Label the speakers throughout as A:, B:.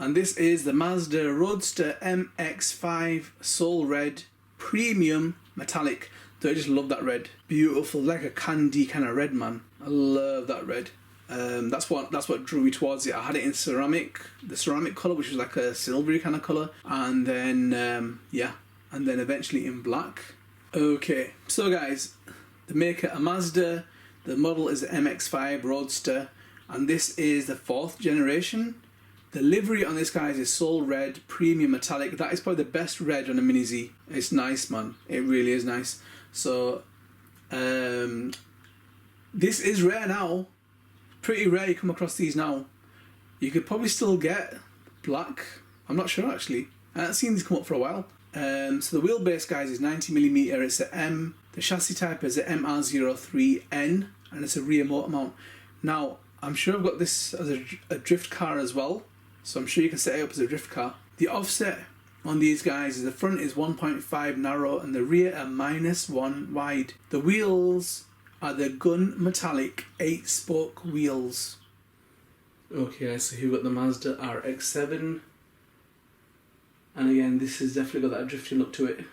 A: And this is the Mazda Roadster MX-5 Soul Red Premium Metallic. So I just love that red. Beautiful, like a candy kind of red, man. I love that red. That's what drew me towards it. I had it in ceramic, the ceramic colour, which was like a silvery kind of colour, and then yeah, and then eventually in black. Okay, so guys, the maker a Mazda, the model is the MX-5 Roadster, and this is the 4th generation. The livery on this, guys, is Soul Red Premium Metallic. That is probably the best red on a Mini Z. It's nice, man. It really is nice. So, this is rare now. Pretty rare you come across these now. You could probably still get black. I'm not sure, actually. I haven't seen these come up for a while. So the wheelbase, guys, is 90mm. It's a M. The chassis type is a MR03N, and it's a rear motor mount. Now, I'm sure I've got this as a drift car as well. So I'm sure you can set it up as a drift car. The offset on these guys is the front is 1.5 narrow and the rear are -1 wide. The wheels are the gun metallic 8-spoke wheels. Okay, so here we've got the Mazda RX-7. And again, this has definitely got that drifting look to it.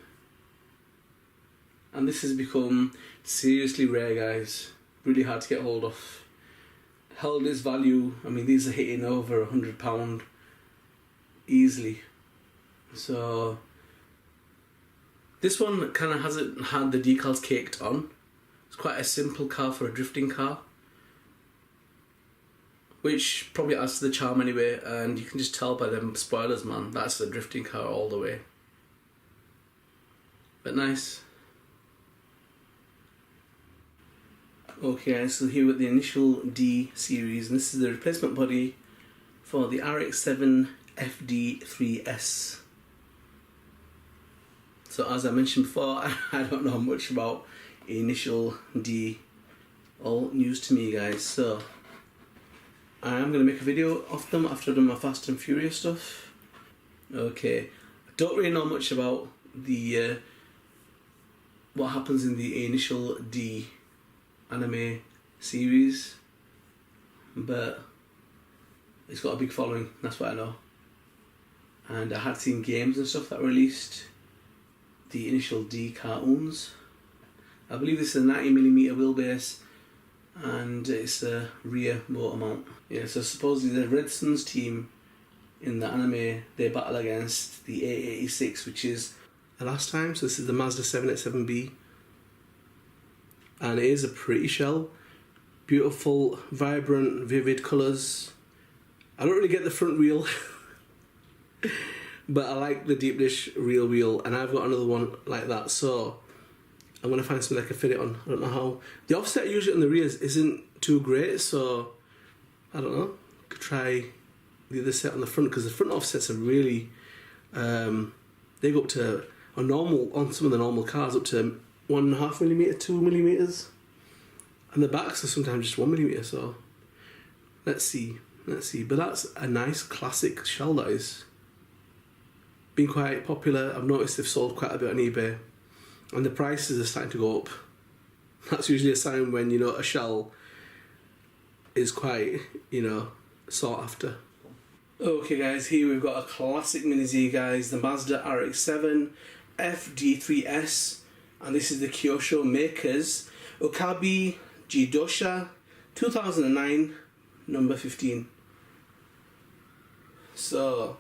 A: And this has become seriously rare, guys. Really hard to get hold of. Held its value. I mean, these are hitting over £100 easily. So this one kind of hasn't had the decals caked on. It's quite a simple car for a drifting car, which probably adds to the charm anyway. And you can just tell by them spoilers, man, that's a drifting car all the way. But nice. Okay, so here with the initial D series, and this is the replacement body for the RX-7 FD3S. So as I mentioned before, I don't know much about initial D. All news to me, guys. So I am going to make a video of them after I've done my Fast and Furious stuff. Okay, I don't really know much about the what happens in the initial D anime series, but it's got a big following, that's what I know. And I had seen games and stuff that released the initial D cartoons. I believe this is a 90mm wheelbase and it's a rear motor mount. Yeah, so supposedly the Red Sun's team in the anime, they battle against the 886, which is the last time. So this is the Mazda 787B. And it is a pretty shell. Beautiful, vibrant, vivid colours. I don't really get the front wheel, but I like the deep dish rear wheel, and I've got another one like that, so I'm going to find something I can fit it on. I don't know how. The offset usually on the rears isn't too great, so I don't know. Could try the other set on the front, because the front offsets are really, they go up to, on some of the normal cars, up to 1.5mm, 2mm, and the backs are sometimes just 1mm. So let's see. But that's a nice classic shell. That is been quite popular. I've noticed they've sold quite a bit on eBay, and the prices are starting to go up. That's usually a sign when, you know, a shell is quite, you know, sought after. Okay, guys, here we've got a classic Mini Z, guys, the Mazda RX-7 FD3S. And this is the Kyosho makers, Okabe Jidosha, 2009, number 15. So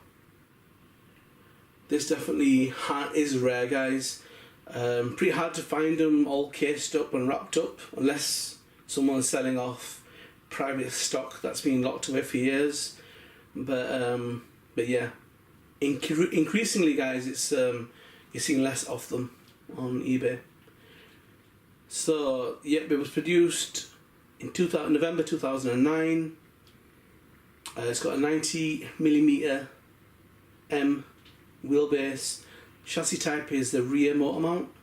A: this definitely is rare, guys. Pretty hard to find them all cased up and wrapped up, unless someone's selling off private stock that's been locked away for years. But yeah, increasingly, guys, it's you're seeing less of them on eBay. So yep, it was produced in November 2009. It's got a 90mm M wheelbase. Chassis type is the rear motor mount,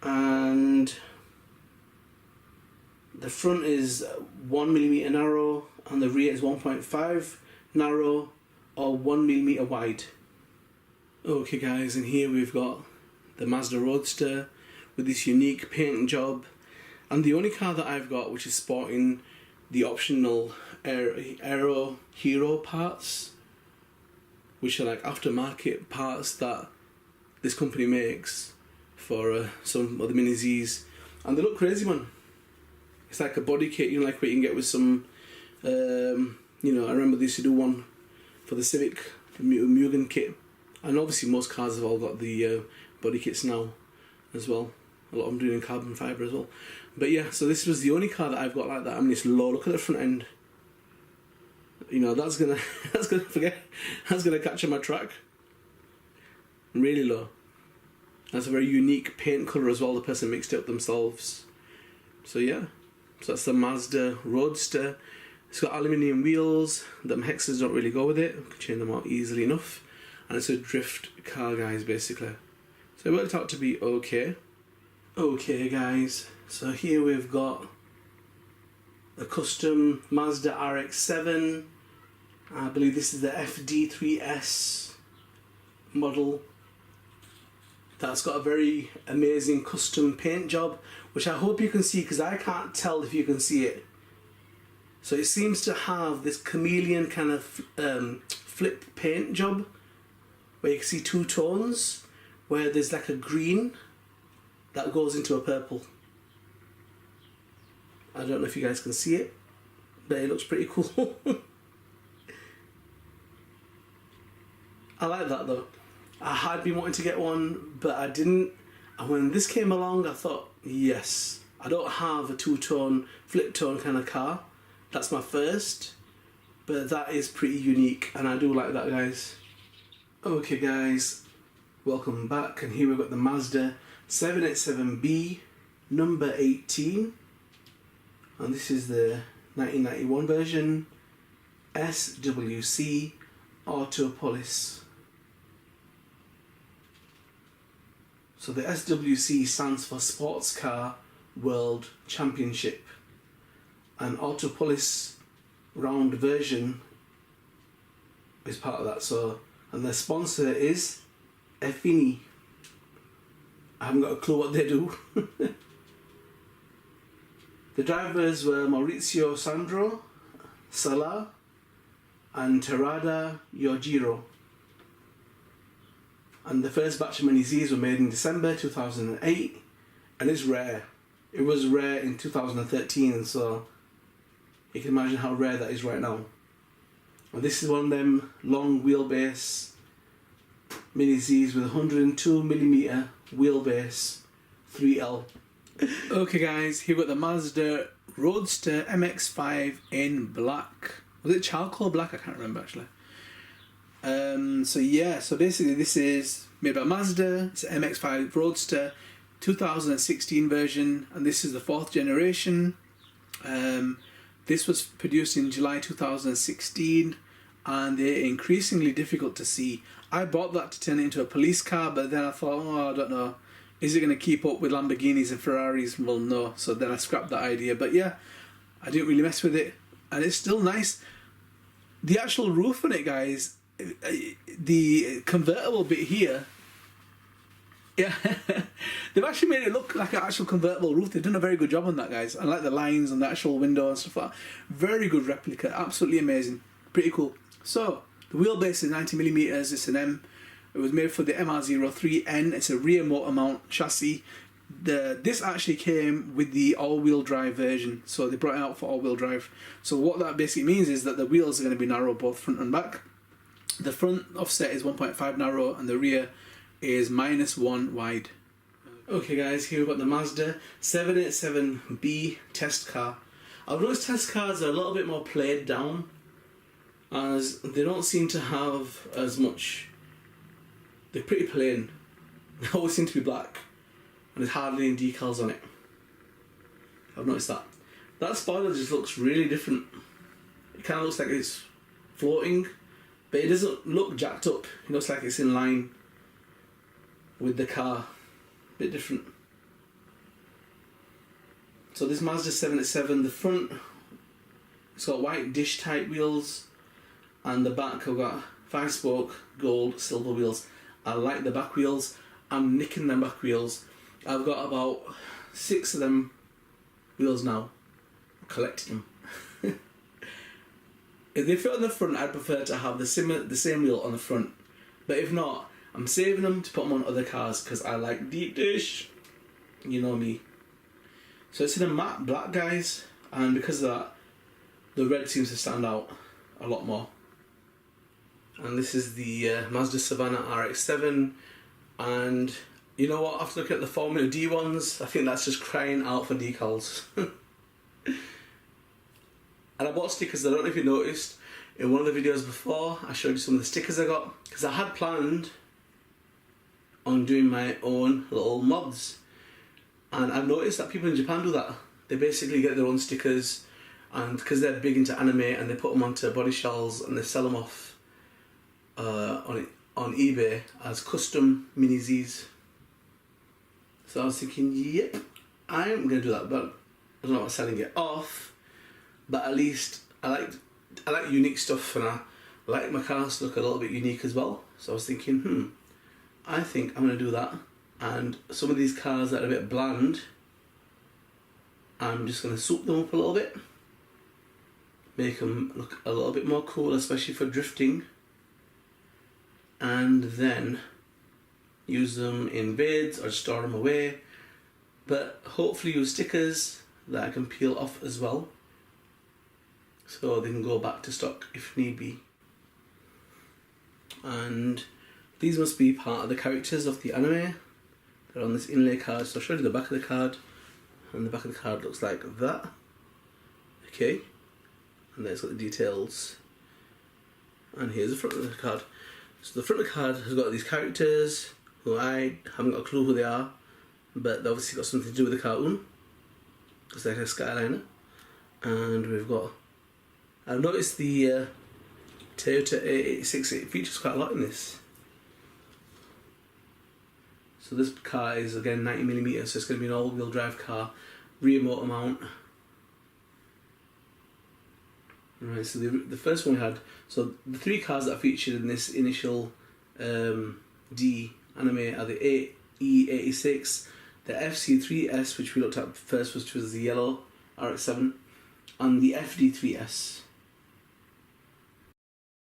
A: and the front is 1mm narrow and the rear is 1.5 narrow or 1mm wide. Okay, guys, and here we've got the Mazda Roadster with this unique paint job, and the only car that I've got which is sporting the optional Aero Hero parts, which are like aftermarket parts that this company makes for some of the Mini Zs, and they look crazy, man. It's like a body kit, you know, like what you can get with some, you know, I remember they used to do one for the Civic, the Mugen kit, and obviously most cars have all got the body kits now as well. A lot of them doing carbon fibre as well. But yeah, so this was the only car that I've got like that. I mean, it's low. Look at the front end. You know, that's gonna catch on my track. Really low. That's a very unique paint colour as well. The person mixed it up themselves. So yeah, so that's the Mazda Roadster. It's got aluminium wheels. The hexes don't really go with it. You can change them out easily enough. And it's a drift car, guys, basically. So it worked out to be okay. Okay, guys. So here we've got the custom Mazda RX-7. I believe this is the FD3S model. That's got a very amazing custom paint job, which I hope you can see because I can't tell if you can see it. So it seems to have this chameleon kind of flip paint job where you can see two tones, where there's like a green that goes into a purple. I don't know if you guys can see it, but it looks pretty cool. I like that though. I had been wanting to get one, but I didn't. And when this came along, I thought, yes, I don't have a two-tone, flip-tone kind of car. That's my first, but that is pretty unique, and I do like that, guys. Okay, guys, welcome back, and here we've got the Mazda 787B, number 18, and this is the 1991 version, SWC Autopolis. So the SWC stands for Sports Car World Championship, and Autopolis round version is part of that. So, and their sponsor is Effini. I haven't got a clue what they do. The drivers were Maurizio Sandro, Salah, and Terada Yojiro. And the first batch of Mini Zs were made in December 2008, and it's rare. It was rare in 2013, so you can imagine how rare that is right now. And this is one of them long wheelbase Mini Zs with 102mm wheelbase 3L. Okay, guys, here we've got the Mazda Roadster MX-5 in black. Was it charcoal black? I can't remember actually. So yeah, so basically this is made by Mazda. It's an MX-5 Roadster 2016 version, and this is the 4th generation. This was produced in July 2016, and they're increasingly difficult to see. I bought that to turn it into a police car, but then I thought, oh, I don't know, is it going to keep up with Lamborghinis and Ferraris? Well, no. So then I scrapped that idea. But yeah, I didn't really mess with it, and it's still nice. The actual roof on it, guys, the convertible bit here, yeah, they've actually made it look like an actual convertible roof. They've done a very good job on that, guys. I like the lines on the actual window and stuff like that. Very good replica, absolutely amazing, pretty cool. So the wheelbase is 90mm. It's an M. It was made for the MR03N. It's a rear motor mount chassis. This actually came with the all-wheel drive version, so they brought it out for all-wheel drive. So what that basically means is that the wheels are going to be narrow, both front and back. The front offset is 1.5 narrow, and the rear is -1 wide. Okay, guys, here we've got the Mazda 787B test car. I've noticed test cars are a little bit more played down, as they don't seem to have as much. They're pretty plain. They always seem to be black, and there's hardly any decals on it. I've noticed that. That spoiler just looks really different. It kind of looks like it's floating, but it doesn't look jacked up. It looks like it's in line with the car. A bit different. So this Mazda 787, the front, it's got white dish type wheels, and the back I've got 5-spoke gold silver wheels. I like the back wheels. I'm nicking them back wheels. I've got about 6 of them wheels now. I'm collecting them. If they fit on the front, I'd prefer to have the same wheel on the front. But if not, I'm saving them to put them on other cars because I like deep dish. You know me. So it's in a matte black, guys, and because of that, the red seems to stand out a lot more. And this is the Mazda Savannah RX-7, and you know what, after looking at the Formula D ones, I think that's just crying out for decals. And I bought stickers. I don't know if you noticed, in one of the videos before, I showed you some of the stickers I got, because I had planned on doing my own little mods. And I've noticed that people in Japan do that. They basically get their own stickers, and because they're big into anime, and they put them onto body shells and they sell them off on eBay as custom mini Zs. So I was thinking, yep, I'm going to do that, but I don't know about selling it off. But at least I like unique stuff, and I like my cars to look a little bit unique as well. So I was thinking, I think I'm going to do that. And some of these cars that are a bit bland, I'm just going to soup them up a little bit, make them look a little bit more cool, especially for drifting, and then use them in vids or store them away, but hopefully use stickers that I can peel off as well, so they can go back to stock if need be. And these must be part of the characters of the anime. They're on this inlay card, so I'll show you the back of the card, and the back of the card looks like that. Okay, and there's got the details, and here's the front of the card. So the front of the card has got these characters who I haven't got a clue who they are, but they obviously got something to do with the cartoon, because they're like a Skyliner. And we've got, I've noticed the Toyota 886, it features quite a lot in this. So this car is again 90mm, so it's going to be an all-wheel drive car, rear motor mount. Right, so the first one we had, so the three cars that are featured in this initial D anime are the E86, the FC3S, which we looked at first, which was the yellow RX-7, and the FD3S.